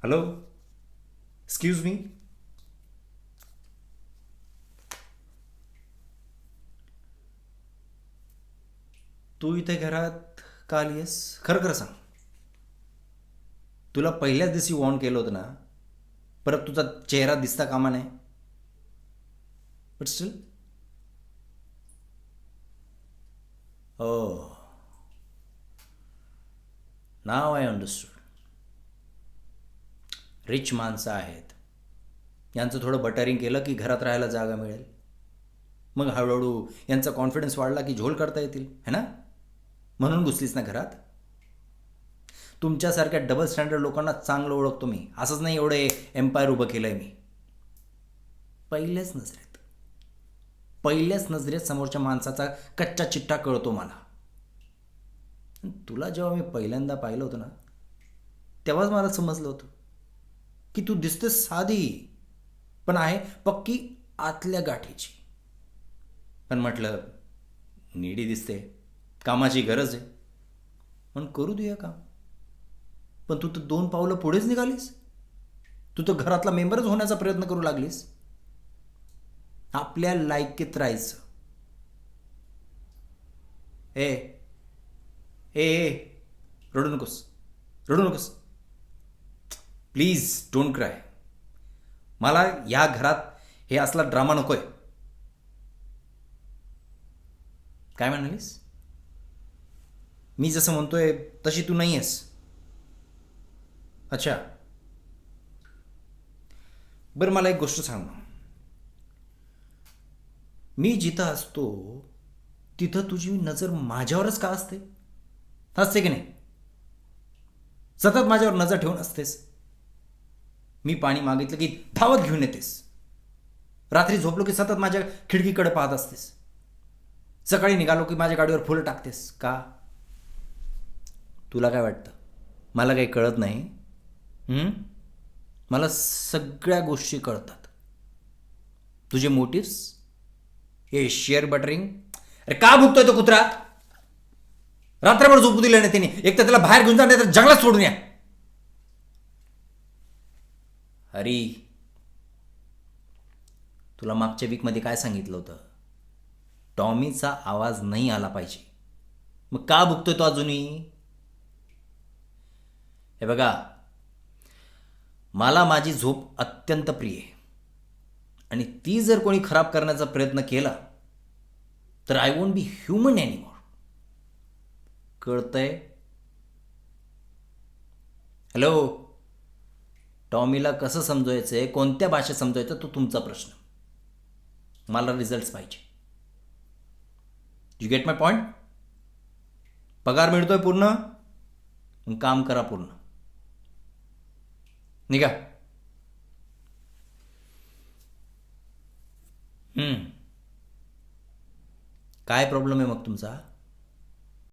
Hello, excuse me. तू इथे घरात का आलीयस? खरं खरं सांग. तुला पहिल्याच दिवशी वॉर्न केलं होतं ना, परत तुझा चेहरा दिसता कामा नये. बट स्टील हो, नाव आय अंडरस्टूड. रिच माणसं आहेत, यांचं थोडं बटरिंग केलं की घरात राहायला जागा मिळेल. मग हळूहळू यांचा कॉन्फिडन्स वाढला की झोल करता येतील, है ना? म्हणून घुसलीस ना घरात. तुमच्यासारख्या डबल स्टँडर्ड लोकांना चांगलं ओळखतो मी. असंच नाही एवढे एम्पायर उभं केलं आहे मी. पहिल्याच नजरेत पहिल्याच नजरेत समोरच्या माणसाचा कच्चा चिट्टा कळतो मला. तुला जेव्हा मी पहिल्यांदा पाहिलं होतं ना, तेव्हाच मला समजलं होतं की तू दिसतेस साधी, पण आहे पक्की आतल्या गाठीची. पण म्हटलं, नीडी दिसते, कामाची गरज आहे, पण करू देऊया काम. पण तू तर 2 पावलं पुढेच निघालीस. तू तर घरातला मेंबरच होण्याचा प्रयत्न करू लागलीस. आपल्या लायकीत राहायचं. ए ए ए, रडू नकोस, रडू नकोस, प्लीज डोंट क्राय. मला या घरात हे असला ड्रामा नकोय. काय म्हणालीस? मी जसं म्हणतोय तशी तू नाही आहेस. अच्छा, बरं मला एक गोष्ट सांग. मी जिथं असतो तिथं तुझी नजर माझ्यावरच का असते? असते की नाही? सतत माझ्यावर नजर ठेवून असतेस. मी पाणी मागितलं की धावत घेऊन येतेस. रात्री झोपलो की सतत माझ्या खिडकीकडे पाहत असतेस. सकाळी निघालो की माझ्या गाडीवर फुलं टाकतेस का? तुला काय वाटतं मला काही कळत नाही? हं? मला सगळ्या गोष्टी कळतात. तुझे मोटिव्स, हे शेअर बटरिंग. अरे का भुकतोय तो कुत्रा? रात्रभर झोपू दिलं नाही त्याने. एक तर त्याला बाहेर घेऊन जा, नाही तर जंगलात सोडून या. हरी, तुला मागच्या वीकमध्ये काय सांगितलं होतं? टॉमीचा आवाज नाही आला पाहिजे. मग का भुकतोय तो अजूनही? हे बघा, मला माझी झोप अत्यंत प्रिय आहे, आणि ती जर कोणी खराब करण्याचा प्रयत्न केला तर I won't be human anymore. कळतंय? हॅलो, टॉमीला कसं समजवायचंय, कोणत्या भाषेत समजवायचं, तो तुमचा प्रश्न. मला रिझल्ट पाहिजे. You get my point? पगार मिळतोय पूर्ण, मग काम करा पूर्ण. निघा. काय प्रॉब्लेम आहे मग तुमचा?